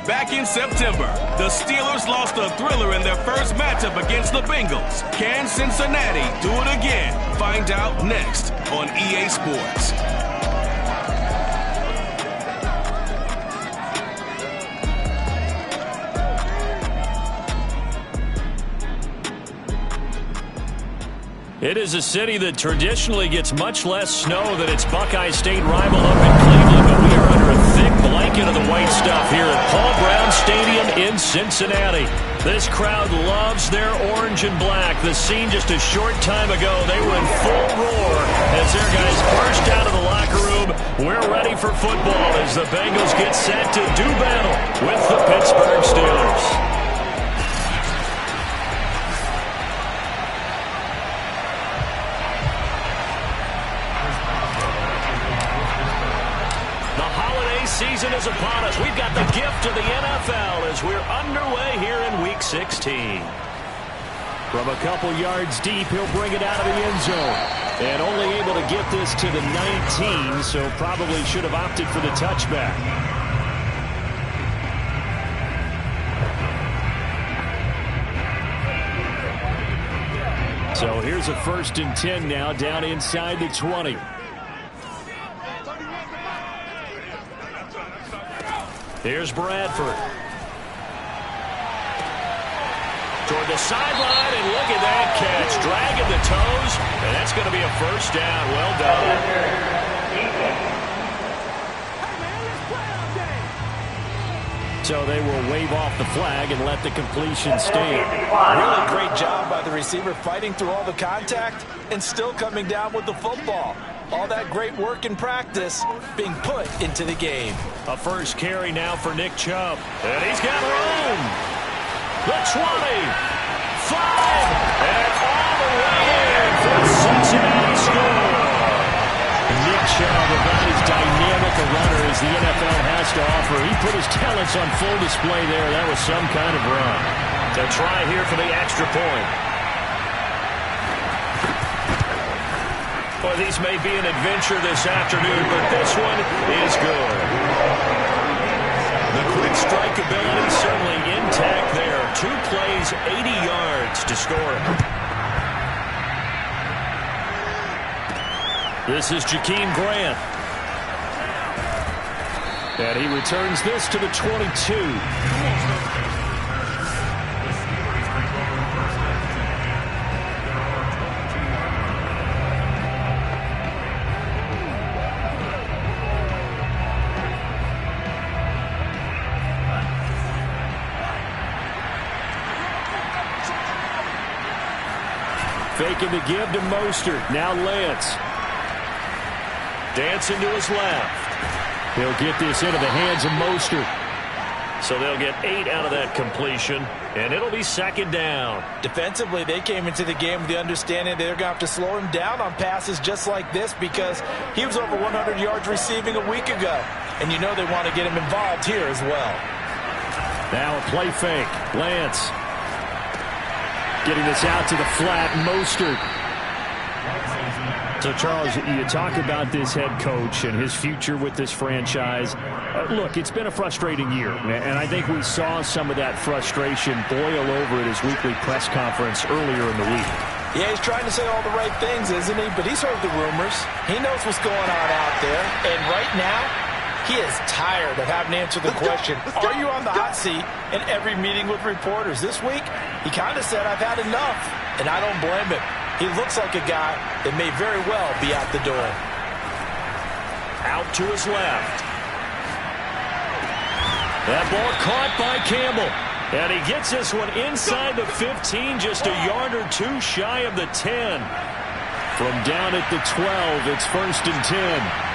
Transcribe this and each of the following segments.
Back in September, the Steelers lost a thriller in their first matchup against the Bengals. Can Cincinnati do it again? Find out next on EA Sports. It is a city that traditionally gets much less snow than its Buckeye State rival up in Cleveland, but we are under a thick blanket of the white stuff here at Paul Brown Stadium in Cincinnati. This crowd loves their orange and black. The scene just a short time ago, they were in full roar as their guys burst out of the locker room. We're ready for football as the Bengals get set to do battle with the Pittsburgh Steelers. Season is upon us. We've got the gift of the NFL as we're underway here in Week 16. From a couple yards deep, he'll bring it out of the end zone. And only able to get this to the 19, so probably should have opted for the touchback. So here's a 1st and 10 now, down inside the 20. Here's Bradford. Toward the sideline, and look at that catch. Dragging the toes, and that's going to be a 1st down. Well done. So they will wave off the flag and let the completion stand. Really great job by the receiver fighting through all the contact and still coming down with the football. All that great work in practice being put into the game. A first carry now for Nick Chubb. And he's got room. The 20. 5. And all the way in for the Cincinnati score. Nick Chubb, about as dynamic a runner as the NFL has to offer. He put his talents on full display there. That was some kind of run. To try here for the extra point. Well, these may be an adventure this afternoon, but this one is good. The quick strike ability certainly intact there. 2 plays, 80 yards to score. This is Jakeem Grant. And he returns this to the 22. Faking the give to Mostert. Now Lance. Dancing to his left. He'll get this into the hands of Mostert. So they'll get 8 out of that completion, and it'll be 2nd down. Defensively, they came into the game with the understanding they're going to have to slow him down on passes just like this because he was over 100 yards receiving a week ago. And you know they want to get him involved here as well. Now a play fake. Lance. Getting this out to the flat, Mostert. So, Charles, you talk about this head coach and his future with this franchise. Look, it's been a frustrating year, and I think we saw some of that frustration boil over at his weekly press conference earlier in the week. Yeah, he's trying to say all the right things, isn't he? But he's heard the rumors. He knows what's going on out there. And right now, he is tired of having to answer the question, are you on the hot seat in every meeting with reporters? This week, he kind of said, I've had enough. And I don't blame him. He looks like a guy that may very well be out the door. Out to his left. That ball caught by Campbell. And he gets this one inside the 15, just a yard or 2 shy of the 10. From down at the 12, it's 1st and 10.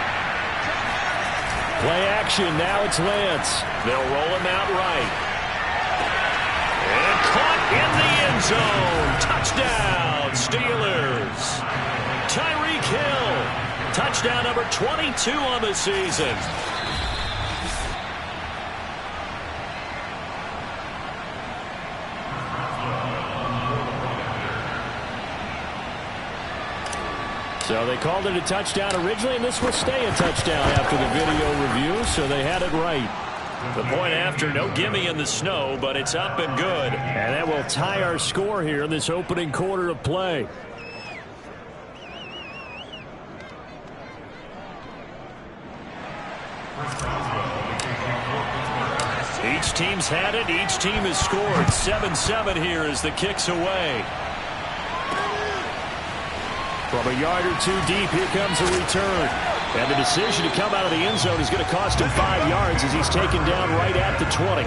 Play action, now it's Lance. They'll roll him out right. And caught in the end zone. Touchdown, Steelers. Tyreek Hill. Touchdown number 22 on the season. So they called it a touchdown originally, and this will stay a touchdown after the video review, so they had it right. The point after, no gimme in the snow, but it's up and good. And that will tie our score here in this opening quarter of play. Each team's had it. Each team has scored. 7-7 here as the kick's away. From a yard or two deep, here comes a return. And the decision to come out of the end zone is going to cost him 5 yards as he's taken down right at the 20.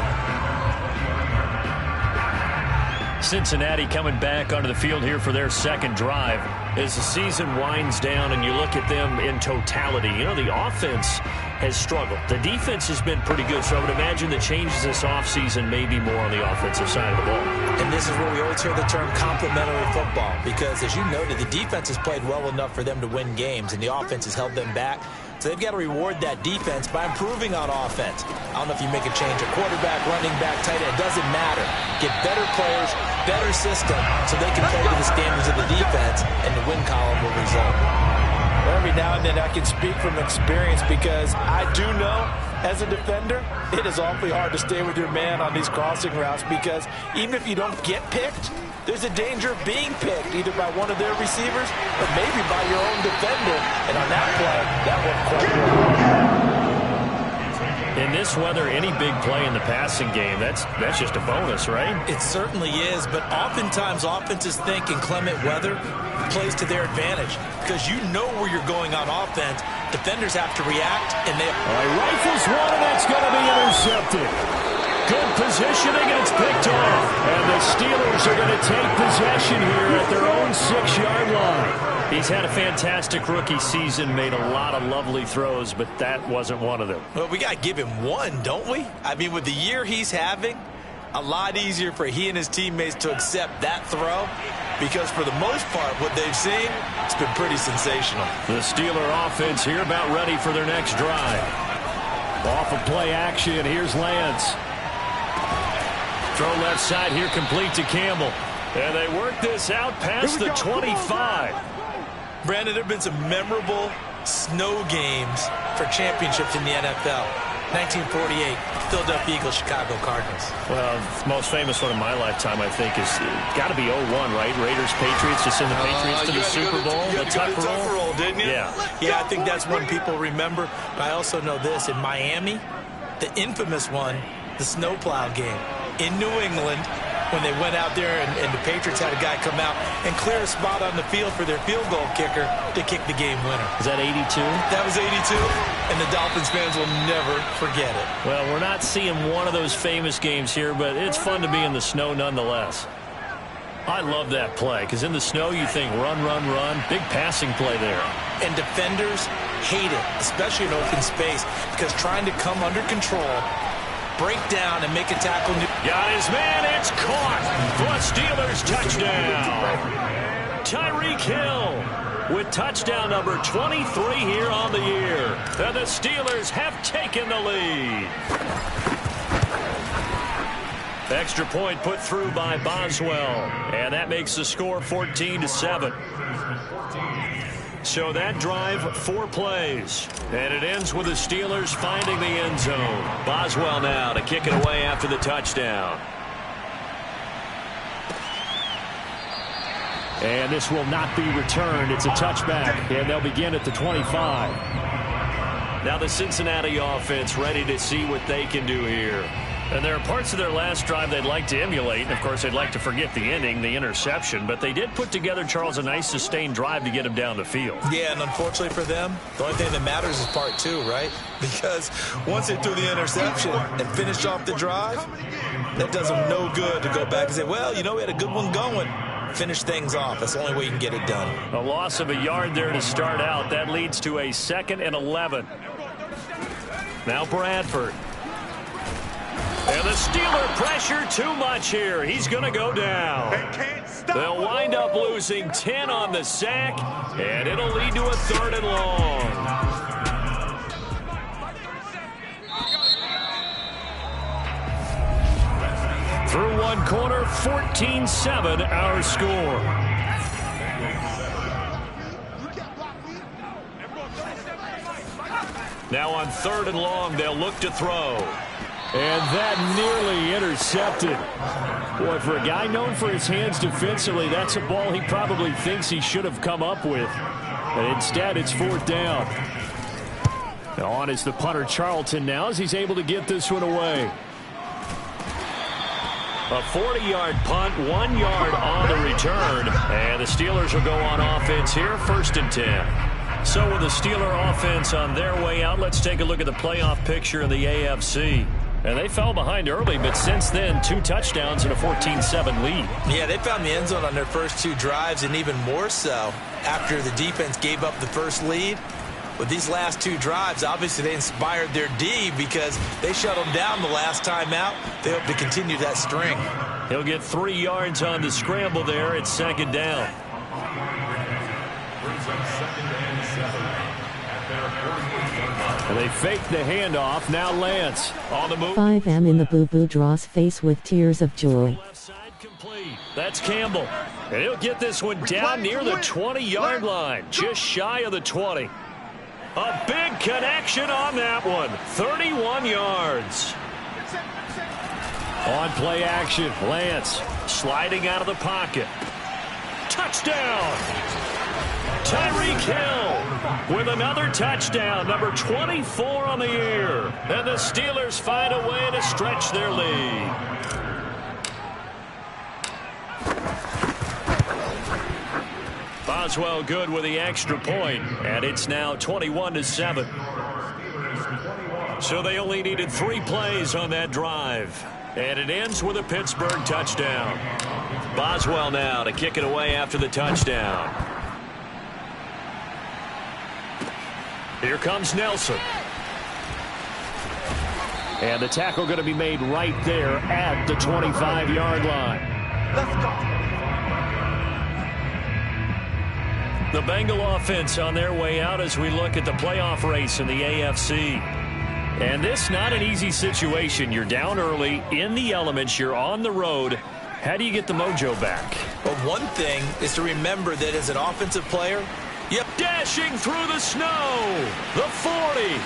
Cincinnati coming back onto the field here for their second drive. As the season winds down and you look at them in totality, you know, the offense has struggled. The defense has been pretty good, so I would imagine the changes this offseason may be more on the offensive side of the ball. And this is where we always hear the term complementary football, because as you noted, the defense has played well enough for them to win games, and the offense has held them back. So they've got to reward that defense by improving on offense. I don't know if you make a change at quarterback, running back, tight end. It doesn't matter. Get better players, better system, so they can play to the standards of the defense, and the win column will result. Every now and then I can speak from experience, because I do know as a defender it is awfully hard to stay with your man on these crossing routes, because even if you don't get picked, there's a danger of being picked either by one of their receivers or maybe by your own defender. And on that play, that worked quite well. In this weather, any big play in the passing game, that's just a bonus, right? It certainly is, but oftentimes offenses think inclement weather plays to their advantage, because you know where you're going on offense. Defenders have to react, and they... All right, rifles one, and that's going to be intercepted. Good positioning, and it's picked off. And the Steelers are going to take possession here at their own 6-yard line. He's had a fantastic rookie season, made a lot of lovely throws, but that wasn't one of them. Well, we got to give him one, don't we? I mean, with the year he's having, a lot easier for he and his teammates to accept that throw, because for the most part, what they've seen, it's been pretty sensational. The Steeler offense here about ready for their next drive. Off of play action, here's Lance. Throw left side here, complete to Campbell. And they work this out past the 25. Brandon, there have been some memorable snow games for championships in the NFL. 1948, Philadelphia Eagles, Chicago Cardinals. Well, the most famous one in my lifetime, I think, is got to be 01, right? Raiders, Patriots, just send the Patriots to the Super Bowl. The Tuck roll, didn't you? Yeah, I think that's one people remember. But I also know this. In Miami, the infamous one, the snowplow game in New England, when they went out there and the Patriots had a guy come out and clear a spot on the field for their field goal kicker to kick the game winner. Is that 82? That was 82, and the Dolphins fans will never forget it. Well, we're not seeing one of those famous games here, but it's fun to be in the snow nonetheless. I love that play, because in the snow you think run, run, run. Big passing play there. And defenders hate it, especially in open space, because trying to come under control, break down, and make a tackle. Got his man. It's caught for a Steelers touchdown. Tyreek Hill with touchdown number 23 here on the year. And the Steelers have taken the lead. Extra point put through by Boswell. And that makes the score 14-7. So that drive, 4 plays. And it ends with the Steelers finding the end zone. Boswell now to kick it away after the touchdown. And this will not be returned. It's a touchback, and they'll begin at the 25. Now the Cincinnati offense ready to see what they can do here. And there are parts of their last drive they'd like to emulate. And, of course, they'd like to forget the ending, the interception. But they did put together, Charles, a nice sustained drive to get him down the field. Yeah, and unfortunately for them, the only thing that matters is part 2, right? Because once they threw the interception and finished off the drive, that does them no good to go back and say, well, you know, we had a good one going. Finish things off. That's the only way you can get it done. A loss of a yard there to start out. That leads to a 2nd and 11. Now Bradford. And the Steeler pressure too much here. He's going to go down. They'll wind up losing 10 on the sack, and it'll lead to a 3rd and long. Through one quarter, 14-7 our score. Now on 3rd and long, they'll look to throw. And that nearly intercepted. Boy, for a guy known for his hands defensively, that's a ball he probably thinks he should have come up with. And instead, it's 4th down. On is the punter, Charlton, now as he's able to get this one away. A 40-yard punt, 1 yard on the return. And the Steelers will go on offense here, 1st and 10. So with the Steeler offense on their way out, let's take a look at the playoff picture in the AFC. And they fell behind early, but since then, 2 touchdowns and a 14-7 lead. Yeah, they found the end zone on their first 2 drives, and even more so after the defense gave up the first lead. With these last 2 drives, obviously they inspired their D because they shut them down the last time out. They hope to continue that string. He'll get 3 yards on the scramble there. It's 2nd down. And they fake the handoff. Now Lance on the move. 5M in the boo-boo draws face with tears of joy. Left side complete. That's Campbell. And he'll get this one down near the 20-yard line. Just shy of the 20. A big connection on that one. 31 yards. On play action, Lance sliding out of the pocket. Touchdown. Tyreek Hill with another touchdown, number 24 on the year. And the Steelers find a way to stretch their lead. Boswell good with the extra point, and it's now 21-7. So they only needed 3 plays on that drive. And it ends with a Pittsburgh touchdown. Boswell now to kick it away after the touchdown. Here comes Nelson. And the tackle going to be made right there at the 25-yard line. Let's go. The Bengal offense on their way out as we look at the playoff race in the AFC. And this not an easy situation. You're down early, in the elements, you're on the road. How do you get the mojo back? Well, one thing is to remember that as an offensive player, yep, dashing through the snow. The 40,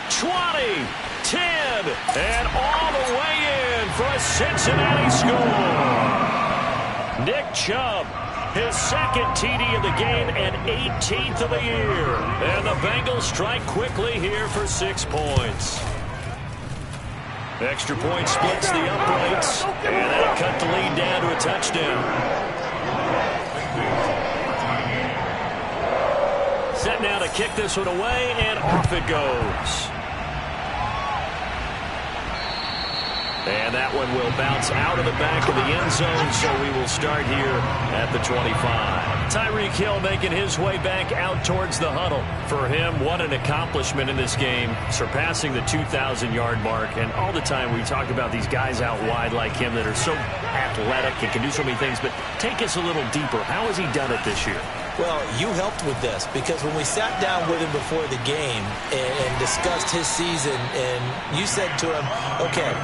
20, 10, and all the way in for a Cincinnati score. Nick Chubb, his 2nd TD of the game and 18th of the year. And the Bengals strike quickly here for 6 points. Extra point splits the uprights, and that'll cut the lead down to a touchdown. Set now to kick this one away, and off it goes. And that one will bounce out of the back of the end zone, so we will start here at the 25. Tyreek Hill making his way back out towards the huddle. For him, what an accomplishment in this game, surpassing the 2,000-yard mark. And all the time we talk about these guys out wide like him that are so athletic and can do so many things. But take us a little deeper. How has he done it this year? Well, you helped with this because when we sat down with him before the game and discussed his season, and you said to him, okay,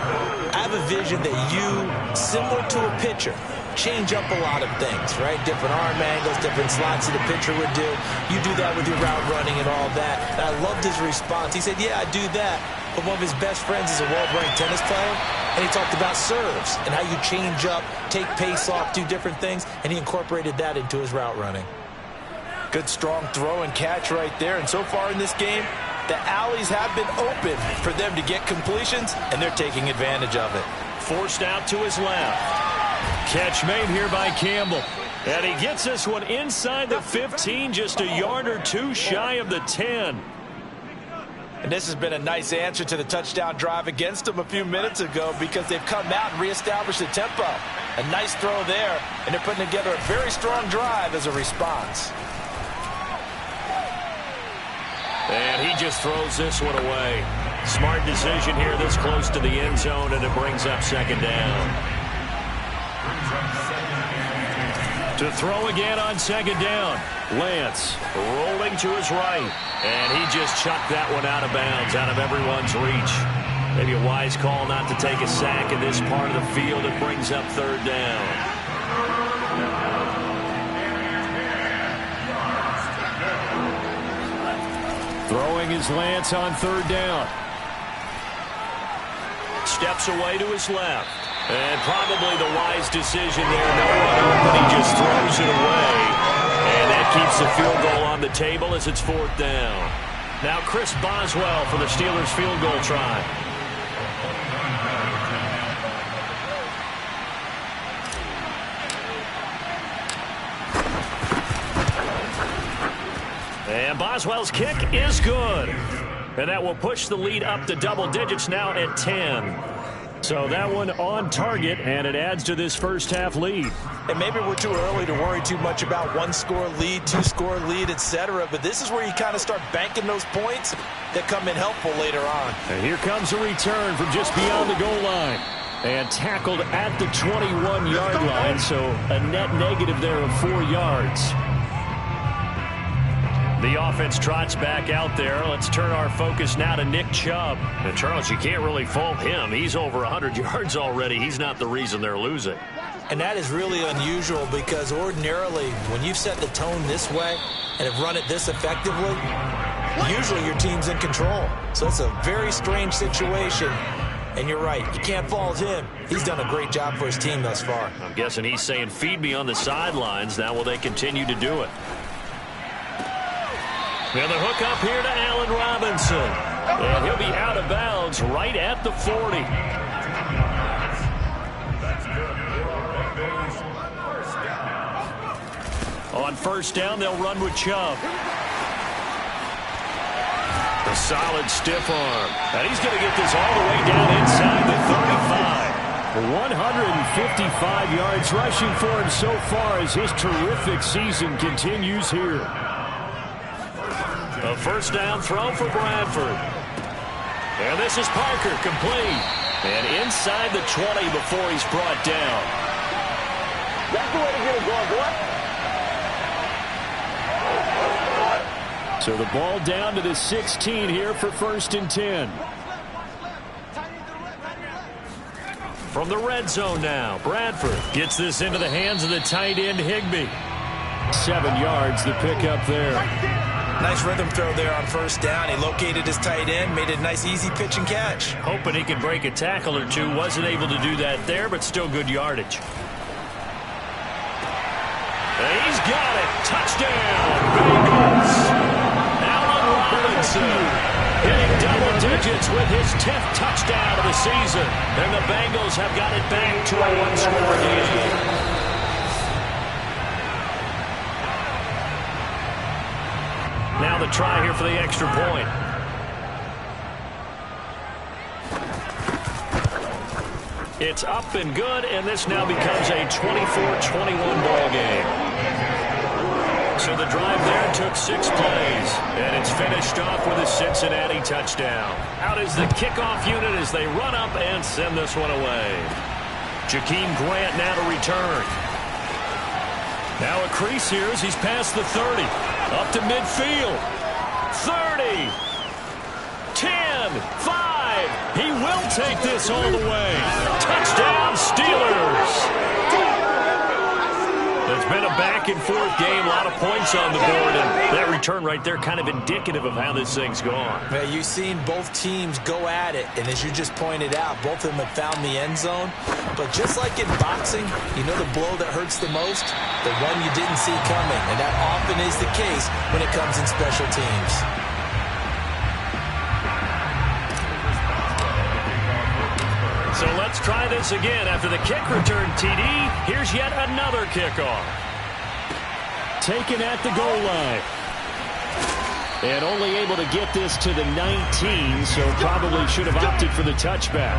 I have a vision that you, similar to a pitcher, change up a lot of things, right? Different arm angles, different slots that a pitcher would do. You do that with your route running and all that. And I loved his response. He said, yeah, I do that. But one of his best friends is a world-ranked tennis player, and he talked about serves and how you change up, take pace off, do different things, and he incorporated that into his route running. Good, strong throw and catch right there. And so far in this game, the alleys have been open for them to get completions, and they're taking advantage of it. Forced out to his left. Catch made here by Campbell. And he gets this one inside the 15, just a yard or 2 shy of the 10. And this has been a nice answer to the touchdown drive against them a few minutes ago because they've come out and reestablished the tempo. A nice throw there, and they're putting together a very strong drive as a response. And he just throws this one away. Smart decision here this close to the end zone, and it brings up 2nd down. To throw again on 2nd down. Lance rolling to his right. And he just chucked that one out of bounds, out of everyone's reach. Maybe a wise call not to take a sack in this part of the field. It brings up 3rd down. Throwing is Lance on 3rd down. steps away to his left. And probably the wise decision there. No one open. He just throws it away. And that keeps the field goal on the table as it's 4th down. Now Chris Boswell for the Steelers field goal try. And Boswell's kick is good. And that will push the lead up to double digits now at 10. So that one on target, and it adds to this first half lead. And maybe we're too early to worry too much about one-score lead, two-score lead, etc. But this is where you kind of start banking those points that come in helpful later on. And here comes a return from just beyond the goal line. And tackled at the 21-yard line, so a net negative there of 4 yards. The offense trots back out there. Let's turn our focus now to Nick Chubb. And Charles, you can't really fault him. He's over 100 yards already. He's not the reason they're losing. And that is really unusual because ordinarily when you've set the tone this way and have run it this effectively, usually your team's in control. So it's a very strange situation. And you're right, you can't fault him. He's done a great job for his team thus far. I'm guessing he's saying, feed me on the sidelines. Now will they continue to do it? Now the hook up here to Allen Robinson. And he'll be out of bounds right at the 40. On first down, they'll run with Chubb. A solid stiff arm. And he's going to get this all the way down inside the 35. 155 yards rushing for him so far as his terrific season continues here. A first down throw for Bradford. And this is Parker, complete. And inside the 20 before he's brought down. That's the way to get it going, boy. So the ball down to the 16 here for 1st and 10. From the red zone now, Bradford gets this into the hands of the tight end Higbee. 7 yards, the pickup there. Nice rhythm throw there on first down. He located his tight end, made it a nice easy pitch and catch. Hoping he could break a tackle or two. Wasn't able to do that there, but still good yardage. And he's got it. Touchdown, Bengals. Allen Robinson hitting double digits with his 10th touchdown of the season. And the Bengals have got it back to a one-score game. Now the try here for the extra point. It's up and good, and this now becomes a 24-21 ball game. So the drive there took 6 plays, and it's finished off with a Cincinnati touchdown. Out is the kickoff unit as they run up and send this one away. Jakeem Grant now to return. Now a crease here as he's past the 30. Up to midfield. 30. 10. 5. He will take this all the way. Touchdown, Steelers. It's been a back-and-forth game. A lot of points on the board. And that return right there kind of indicative of how this thing's gone. Yeah, you've seen both teams go at it. And as you just pointed out, both of them have found the end zone. But just like in boxing, you know the blow that hurts the most? The one you didn't see coming. And that often is the case when it comes in special teams. So let's try this again. After the kick return TD, here's yet another kickoff. Taken at the goal line. And only able to get this to the 19, so probably should have opted for the touchback.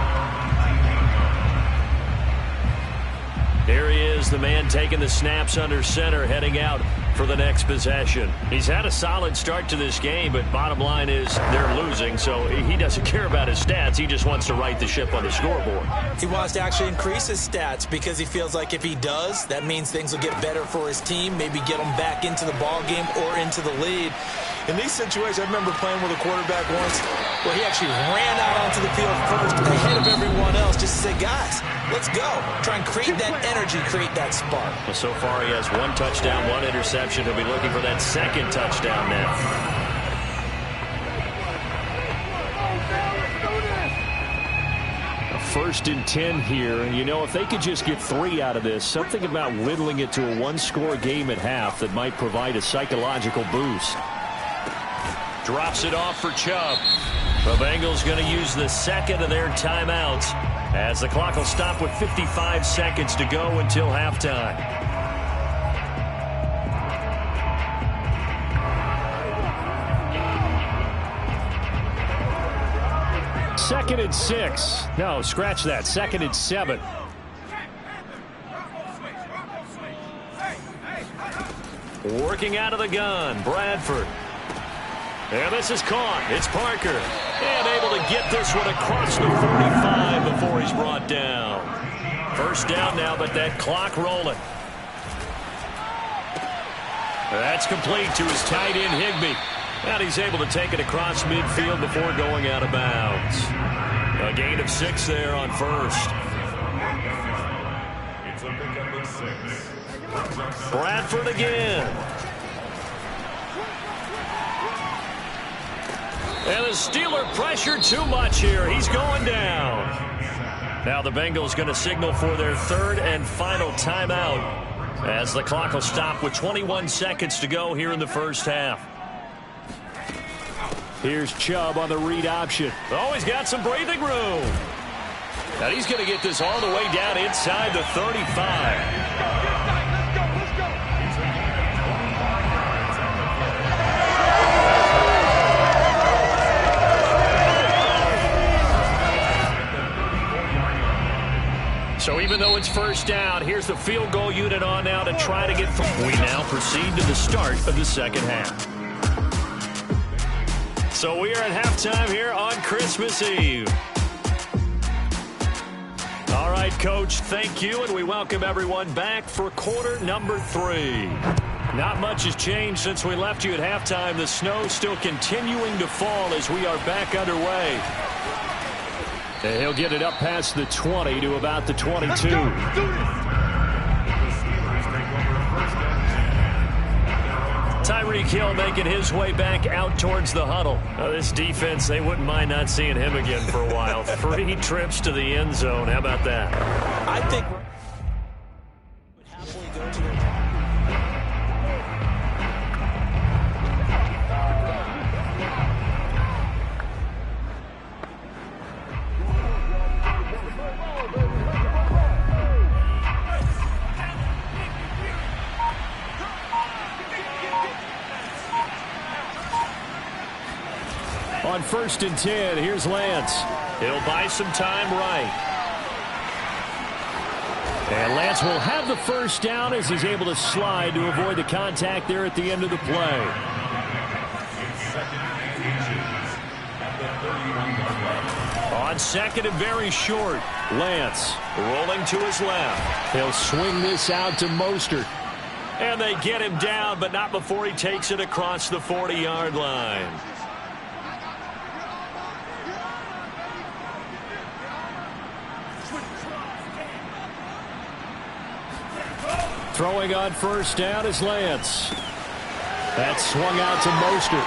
There he is, the man taking the snaps under center, heading out for the next possession. He's had a solid start to this game, but bottom line is they're losing, so he doesn't care about his stats. He just wants to right the ship on the scoreboard. He wants to actually increase his stats because he feels like if he does, that means things will get better for his team, maybe get them back into the ball game or into the lead. In these situations, I remember playing with a quarterback once where he actually ran out onto the field first ahead of everyone else just to say, guys, let's go. Try and create that energy, create that spark. Well, so far he has 1 touchdown, 1 interception. He'll be looking for that 2nd touchdown now. A 1st and 10 here. And, if they could just get 3 out of this, something about whittling it to a one-score game at half that might provide a psychological boost. Drops it off for Chubb. The Bengals going to use the second of their timeouts as the clock will stop with 55 seconds to go until halftime. Second and 6. No, scratch that. Second and 7. Working out of the gun, Bradford. And this is caught. It's Parker. And able to get this one across the 45 before he's brought down. First down now, but that clock rolling. That's complete to his tight end, Higbee. And he's able to take it across midfield before going out of bounds. A gain of 6 there on first. Bradford again. And the Steeler pressure too much here. He's going down. Now the Bengals going to signal for their 3rd and final timeout as the clock will stop with 21 seconds to go here in the first half. Here's Chubb on the read option. Oh, he's got some breathing room. And he's going to get this all the way down inside the 35. So even though it's first down, here's the field goal unit on now to try to get through. We now proceed to the start of the second half. So we are at halftime here on Christmas Eve. All right, Coach, thank you, and we welcome everyone back for quarter number 3. Not much has changed since we left you at halftime. The snow still continuing to fall as we are back underway. And he'll get it up past the 20 to about the 22. Tyreek Hill making his way back out towards the huddle. Now, this defense, they wouldn't mind not seeing him again for a while. 3 trips to the end zone. How about that? I think on 1st and 10, here's Lance. He'll buy some time right. And Lance will have the first down as he's able to slide to avoid the contact there at the end of the play. On second and very short, Lance rolling to his left. He'll swing this out to Mostert. And they get him down, but not before he takes it across the 40-yard line. Throwing on first down is Lance. That swung out to Mostert.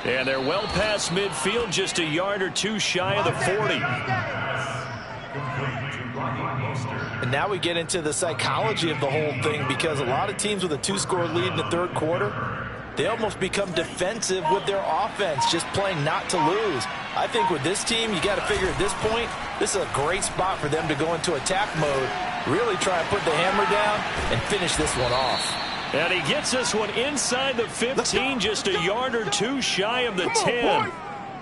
And they're well past midfield, just a yard or 2 shy of the 40. And now we get into the psychology of the whole thing, because a lot of teams with a 2-score lead in the 3rd quarter, they almost become defensive with their offense, just playing not to lose. I think with this team, you got to figure at this point, this is a great spot for them to go into attack mode, really try and put the hammer down and finish this one off. And he gets this one inside the 15, just a yard or 2 shy of the 10.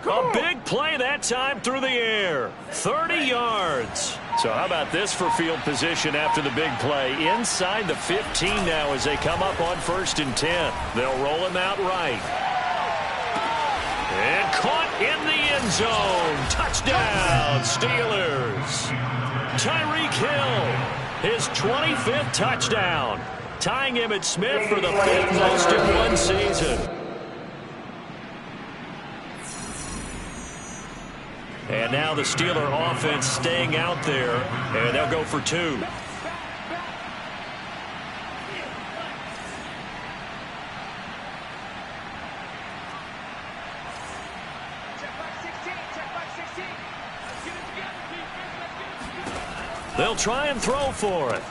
A big play that time through the air. 30 yards. So how about this for field position after the big play? Inside the 15 now as they come up on 1st and 10. They'll roll him out right. And caught in the end zone. Touchdown, Steelers. Tyreek Hill, his 25th touchdown. Tying Emmitt Smith for the 5th most in one season. And now the Steeler offense staying out there, and they'll go for 2. They'll try and throw for it.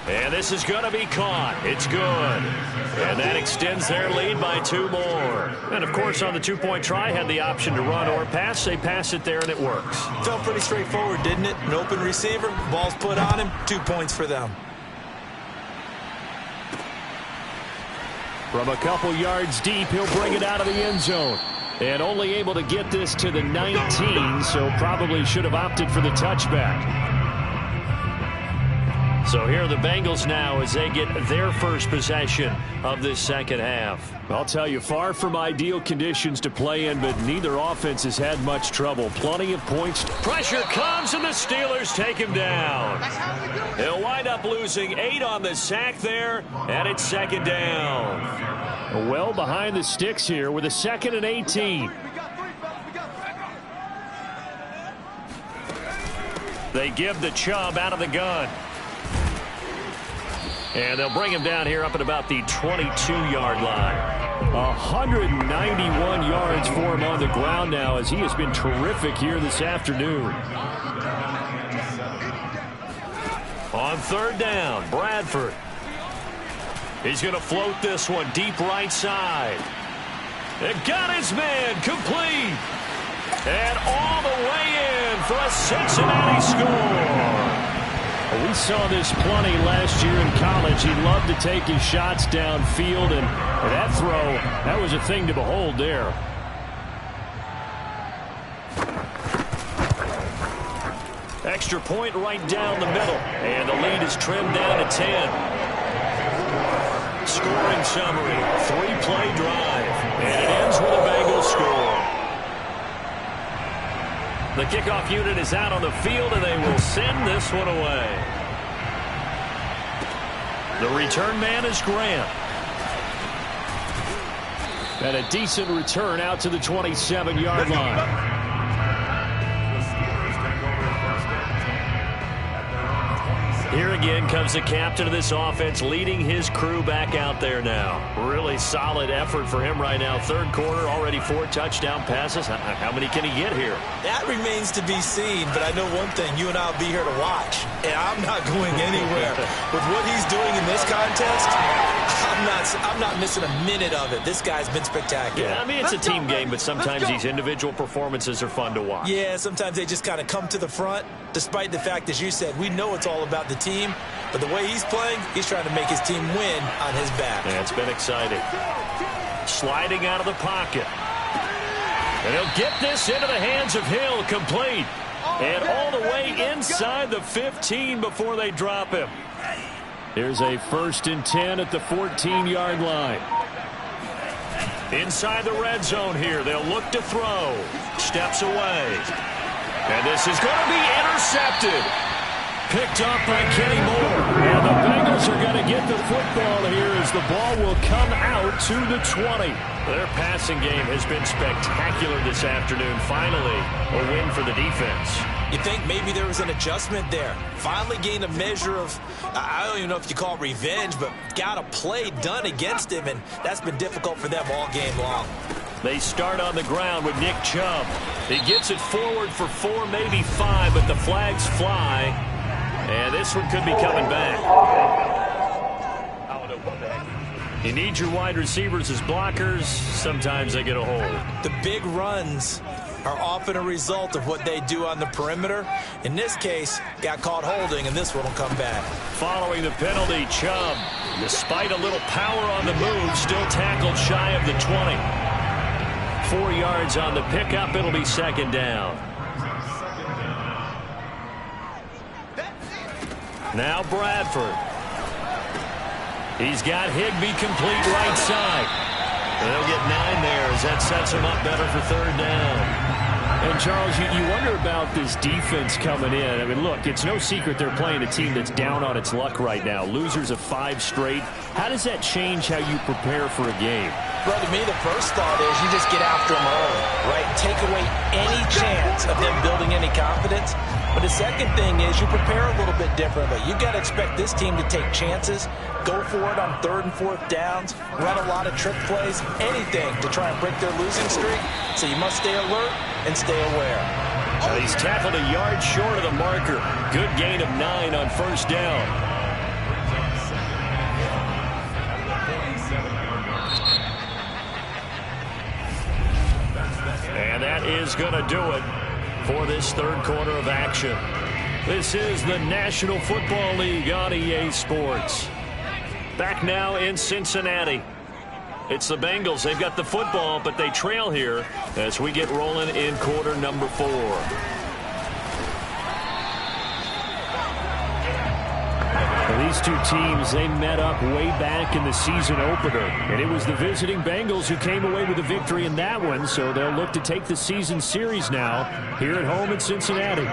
And this is going to be caught. It's good. And that extends their lead by 2 more. And, of course, on the two-point try, had the option to run or pass. They pass it there, and it works. Felt pretty straightforward, didn't it? An open receiver, ball's put on him, 2 points for them. From a couple yards deep, he'll bring it out of the end zone. And only able to get this to the 19, so probably should have opted for the touchback. So here are the Bengals now as they get their first possession of this second half. I'll tell you, far from ideal conditions to play in, but neither offense has had much trouble. Plenty of points. Pressure comes, and the Steelers take him down. They'll wind up losing 8 on the sack there, and it's second down. Well behind the sticks here with a 2nd and 18. They give the Chubb out of the gun. And they'll bring him down here up at about the 22-yard line. 191 yards for him on the ground now as he has been terrific here this afternoon. On 3rd down, Bradford. He's going to float this one deep right side. And got his man complete. And all the way in for a Cincinnati score. We saw this plenty last year in college. He loved to take his shots downfield, and that throw, that was a thing to behold there. Extra point right down the middle, and the lead is trimmed down to 10. Scoring summary, 3-play drive, and it ends with a Bengals score. The kickoff unit is out on the field, and they will send this one away. The return man is Grant. And a decent return out to the 27-yard line. Here again comes the captain of this offense, leading his crew back out there now. Really solid effort for him right now. 3rd quarter, already 4 touchdown passes. How many can he get here? That remains to be seen, but I know one thing. You and I will be here to watch, and I'm not going anywhere. With what he's doing in this contest, I'm not missing a minute of it. This guy's been spectacular. Yeah, I mean, it's a team game, but sometimes these individual performances are fun to watch. Yeah, sometimes they just kind of come to the front, despite the fact, as you said, we know it's all about the team, but the way he's playing, he's trying to make his team win on his back. Yeah, it's been exciting. Sliding out of the pocket. And he'll get this into the hands of Hill, complete. And all the way inside the 15 before they drop him. Here's a 1st and 10 at the 14-yard line. Inside the red zone here, they'll look to throw. Steps away. And this is going to be intercepted. Picked up by Kenny Moore. And the Bengals are going to get the football here as the ball will come out to the 20. Their passing game has been spectacular this afternoon. Finally, a win for the defense. You think maybe there was an adjustment there. Finally gained a measure of, I don't even know if you call it revenge, but got a play done against him, and that's been difficult for them all game long. They start on the ground with Nick Chubb. He gets it forward for 4, maybe 5, but the flags fly. And this one could be coming back. You need your wide receivers as blockers. Sometimes they get a hold. The big runs are often a result of what they do on the perimeter. In this case, got caught holding, and this one will come back. Following the penalty, Chubb, despite a little power on the move, still tackled shy of the 20. 4 yards on the pickup. It'll be 2nd down. Now Bradford. He's got Higbee complete right side. They'll get 9 there as that sets him up better for 3rd down. And, Charles, you wonder about this defense coming in. I mean, look, it's no secret they're playing a team that's down on its luck right now. Losers of 5 straight. How does that change how you prepare for a game? Well, to me, the first thought is you just get after them early, right? Take away any chance of them building any confidence. But the second thing is you prepare a little bit differently. You've got to expect this team to take chances, go for it on 3rd and 4th downs, run a lot of trick plays, anything to try and break their losing streak. So you must stay alert and stay aware. He's tackled a yard short of the marker. Good gain of 9 on first down. And that is going to do it for this third quarter of action. This is the National Football League on EA Sports. Back now in Cincinnati. It's the Bengals. They've got the football, but they trail here as we get rolling in quarter number 4. These two teams, they met up way back in the season opener, and it was the visiting Bengals who came away with a victory in that one, so they'll look to take the season series now here at home in Cincinnati.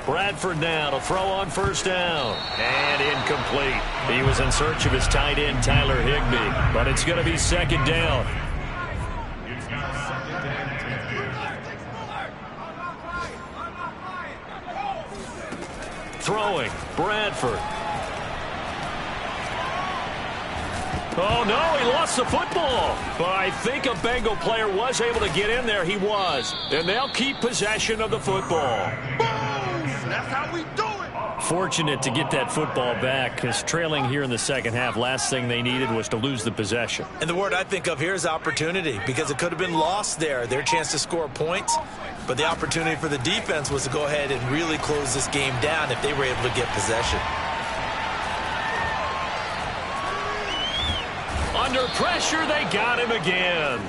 Bradford now to throw on first down. And incomplete. He was in search of his tight end, Tyler Higbee. But it's going to be second down. Throwing, Bradford. Oh, no, he lost the football. But I think a Bengal player was able to get in there. He was. And they'll keep possession of the football. That's how we do it. Fortunate to get that football back, because trailing here in the second half, last thing they needed was to lose the possession. And the word I think of here is opportunity, because it could have been lost there, their chance to score points. But the opportunity for the defense was to go ahead and really close this game down if they were able to get possession. Under pressure, they got him again.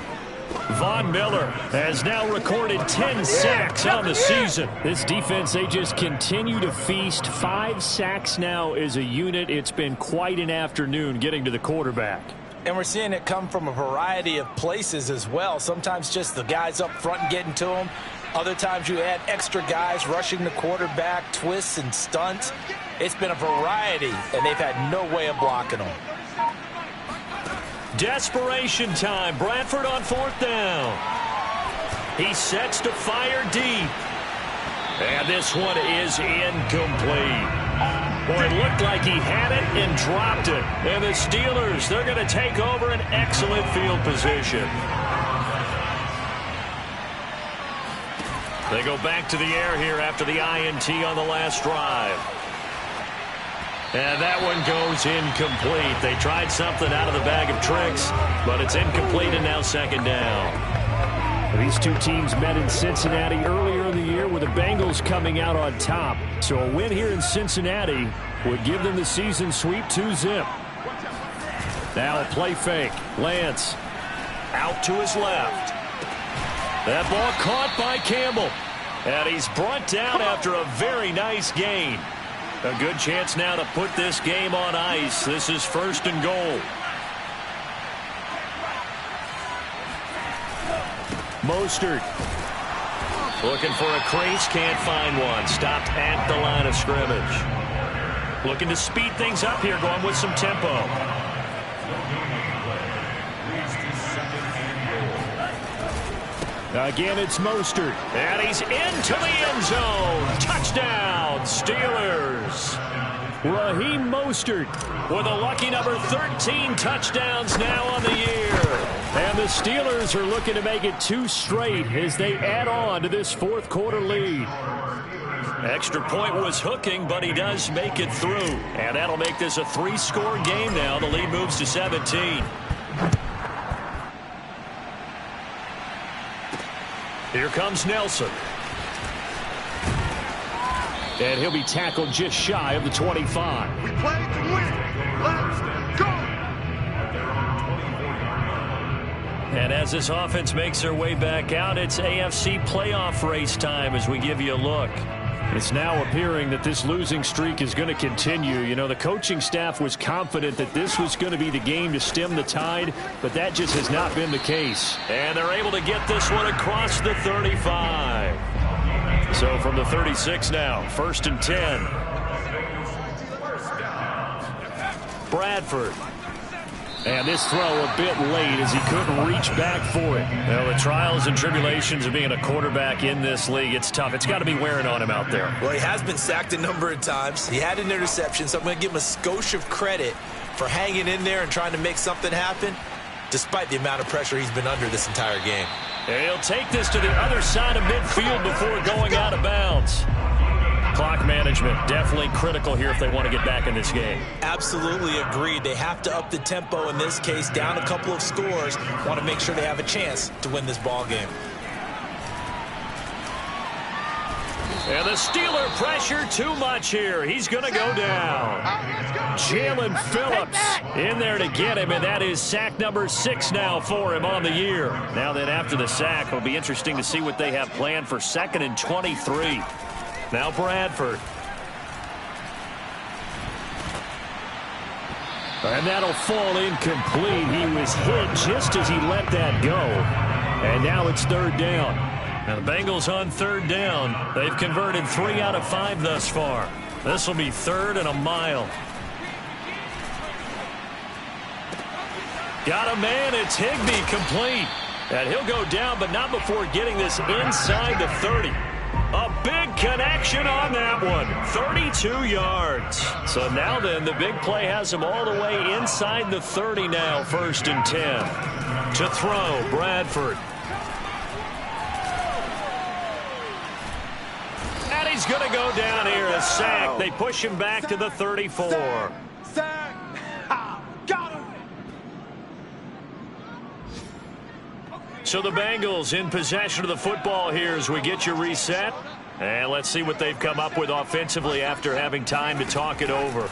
Von Miller has now recorded 10 sacks on the season. This defense, they just continue to feast. 5 sacks now as a unit. It's been quite an afternoon getting to the quarterback. And we're seeing it come from a variety of places as well. Sometimes just the guys up front getting to him. Other times you add extra guys rushing the quarterback, twists and stunts. It's been a variety, and they've had no way of blocking them. Desperation time. Bradford on fourth down. He sets to fire deep. And this one is incomplete. Boy, it looked like he had it and dropped it. And the Steelers, they're going to take over an excellent field position. They go back to the air here after the INT on the last drive. And that one goes incomplete. They tried something out of the bag of tricks, but it's incomplete and now second down. These two teams met in Cincinnati earlier in the year with the Bengals coming out on top. So a win here in Cincinnati would give them the season sweep 2-zip. Now a play fake. Lance out to his left. That ball caught by Campbell. And he's brought down after a very nice gain. A good chance now to put this game on ice. This is first and goal. Mostert looking for a crease, can't find one. Stopped at the line of scrimmage. Looking to speed things up here, going with some tempo. Again, it's Mostert. And he's into the end zone. Touchdown, Steelers. Raheem Mostert with a lucky number 13 touchdowns now on the year. And the Steelers are looking to make it 2 straight as they add on to this fourth quarter lead. Extra point was hooking, but he does make it through. And that'll make this a 3-score game now. The lead moves to 17. Here comes Nelson. And he'll be tackled just shy of the 25. We play to win. Let's go. And as this offense makes their way back out, it's AFC playoff race time as we give you a look. It's now appearing that this losing streak is going to continue. You know, the coaching staff was confident that this was going to be the game to stem the tide, but that just has not been the case. And they're able to get this one across the 35. So from the 36 now, 1st and 10. Bradford. And this throw a bit late as he couldn't reach back for it. Well, the trials and tribulations of being a quarterback in this league, it's tough. It's got to be wearing on him out there. Well, he has been sacked a number of times. He had an interception, so I'm going to give him a skosh of credit for hanging in there and trying to make something happen, despite the amount of pressure he's been under this entire game. And he'll take this to the other side of midfield before going out of bounds. Clock management definitely critical here if they want to get back in this game. Absolutely agreed. They have to up the tempo in this case, down a couple of scores. Want to make sure they have a chance to win this ball game. And the Steeler pressure too much here. He's going to go down. Jalen Phillips in there to get him, and that is sack number 6 now for him on the year. Now then, after the sack, it'll be interesting to see what they have planned for 2nd and 23. Now Bradford. And that'll fall incomplete. He was hit just as he let that go. And now it's 3rd down. Now the Bengals on 3rd down. They've converted 3 out of 5 thus far. This will be 3rd and a mile. Got a man. It's Higbee complete. And he'll go down, but not before getting this inside the 30. A big connection on that one. 32 yards. So now then, the big play has him all the way inside the 30 now. 1st and 10. To throw, Bradford. And he's going to go down here. A sack. They push him back to the 34. Sack. Got him. So the Bengals in possession of the football here as we get you reset. And let's see what they've come up with offensively after having time to talk it over.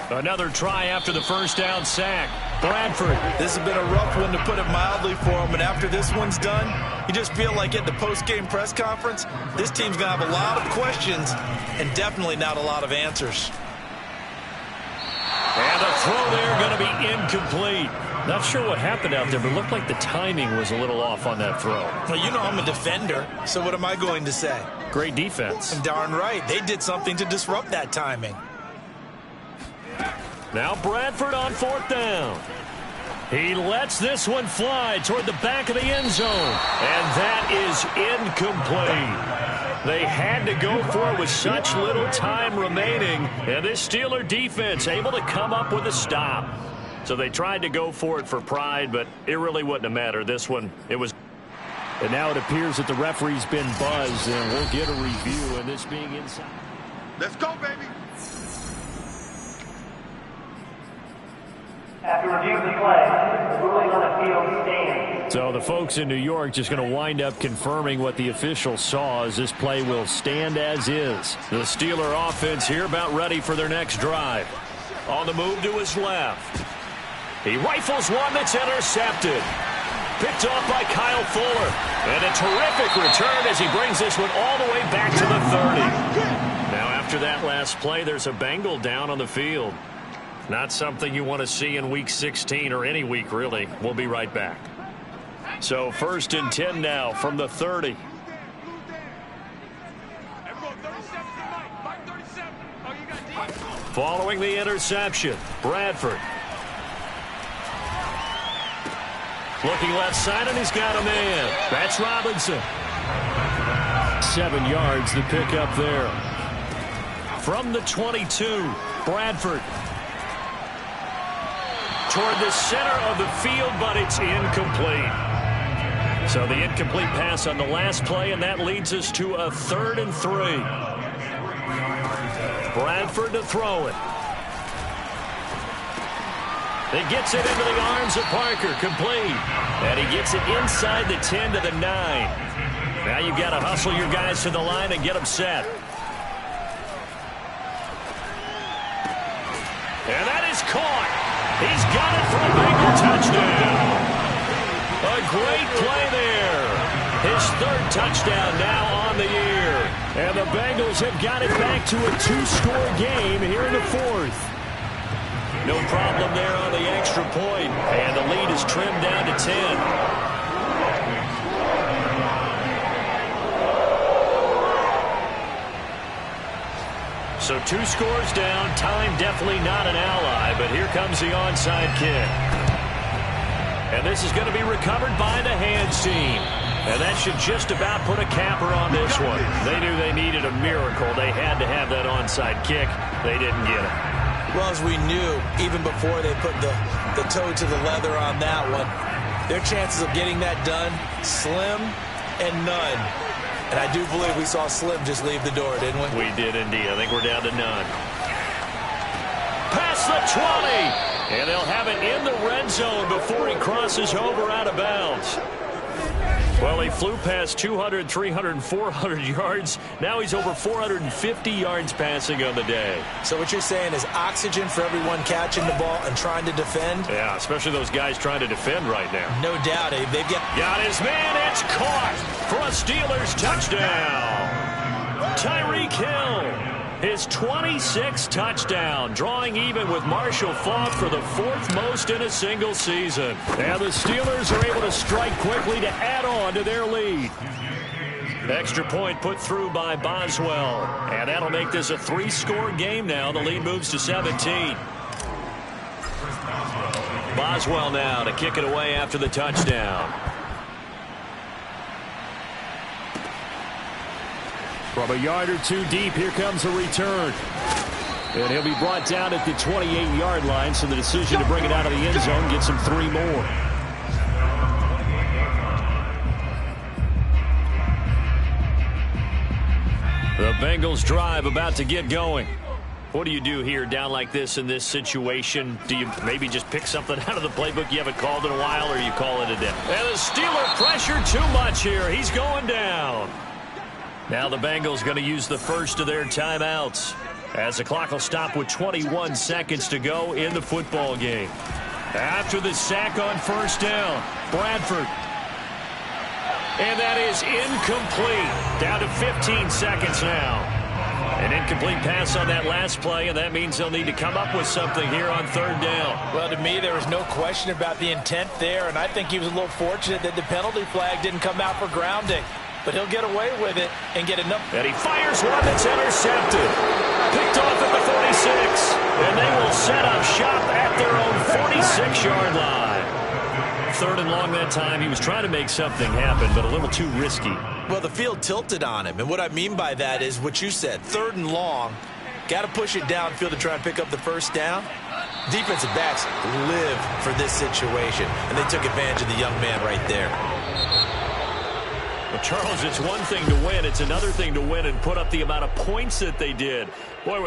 Another try after the 1st down sack. Bradford. This has been a rough one, to put it mildly, for him. And after this one's done, you just feel like at the post-game press conference, this team's going to have a lot of questions and definitely not a lot of answers. And the throw there going to be incomplete. Not sure what happened out there, but it looked like the timing was a little off on that throw. Well, you know I'm a defender, so what am I going to say? Great defense. And darn right, they did something to disrupt that timing. Now Bradford on 4th down. He lets this one fly toward the back of the end zone. And that is incomplete. They had to go for it with such little time remaining. And this Steeler defense able to come up with a stop. So they tried to go for it for pride, but it really wouldn't have mattered. This one, it was. And now it appears that the referee's been buzzed, and we'll get a review, and this being inside. Let's go, baby. After reviewing the play, the ruling on the field stands. So the folks in New York just going to wind up confirming what the official saw, as this play will stand as is. The Steeler offense here about ready for their next drive. On the move to his left. He rifles one that's intercepted. Picked off by Kyle Fuller. And a terrific return as he brings this one all the way back to the 30. Now after that last play, there's a Bengal down on the field. Not something you want to see in Week 16 or any week, really. We'll be right back. So 1st and 10 now from the 30. Following the interception, Bradford. Looking left side, and he's got a man. That's Robinson. 7 yards to pick up there. From the 22, Bradford. Toward the center of the field, but it's incomplete. So the incomplete pass on the last play, and that leads us to a 3rd and 3. Bradford to throw it. He gets it into the arms of Parker, complete. And he gets it inside the 10 to the 9. Now you've got to hustle your guys to the line and get them set. And that is caught. He's got it for a Bengal touchdown. A great play there. His 3rd touchdown now on the year. And the Bengals have got it back to a 2-score game here in the 4th. No problem there on the extra point. And the lead is trimmed down to 10. So 2 scores down. Time definitely not an ally. But here comes the onside kick. And this is going to be recovered by the hands team. And that should just about put a capper on this one. They knew they needed a miracle. They had to have that onside kick. They didn't get it. Well, as we knew, even before they put the toe to the leather on that one, Their chances of getting that done, slim and none. And I do believe we saw Slim just leave the door, didn't we? We did indeed. I think we're down to none. Past the 20. And they'll have it in the red zone before he crosses over out of bounds. Well, he flew past 200, 300, 400 yards. Now he's over 450 yards passing on the day. So what you're saying is oxygen for everyone catching the ball and trying to defend? Yeah, especially those guys trying to defend right now. No doubt, Abe. They've got his man. It's caught for a Steelers touchdown. Tyreek Hill. His 26th touchdown, drawing even with Marshall Faulk for the 4th most in a single season. And the Steelers are able to strike quickly to add on to their lead. Extra point put through by Boswell. And that'll make this a 3-score game now. The lead moves to 17. Boswell now to kick it away after the touchdown. From a yard or two deep, here comes a return. And he'll be brought down at the 28-yard line, so the decision to bring it out of the end zone gets him 3 more. The Bengals drive about to get going. What do you do here down like this in this situation? Do you maybe just pick something out of the playbook you haven't called in a while, or you call it a day? And the Steeler pressure too much here. He's going down. Now the Bengals going to use the first of their timeouts as the clock will stop with 21 seconds to go in the football game. After the sack on first down, Bradford. And that is incomplete. Down to 15 seconds now. An incomplete pass on that last play, and that means they'll need to come up with something here on 3rd down. Well, to me, there was no question about the intent there, and I think he was a little fortunate that the penalty flag didn't come out for grounding. But he'll get away with it and get enough. And he fires one that's intercepted. Picked off at the 46. And they will set up shop at their own 46-yard line. 3rd and long that time. He was trying to make something happen, but a little too risky. Well, the field tilted on him. And what I mean by that is what you said. 3rd and long. Got to push it downfield to try and pick up the first down. Defensive backs live for this situation. And they took advantage of the young man right there. Well, Charles, it's one thing to win. It's another thing to win and put up the amount of points that they did. Boy,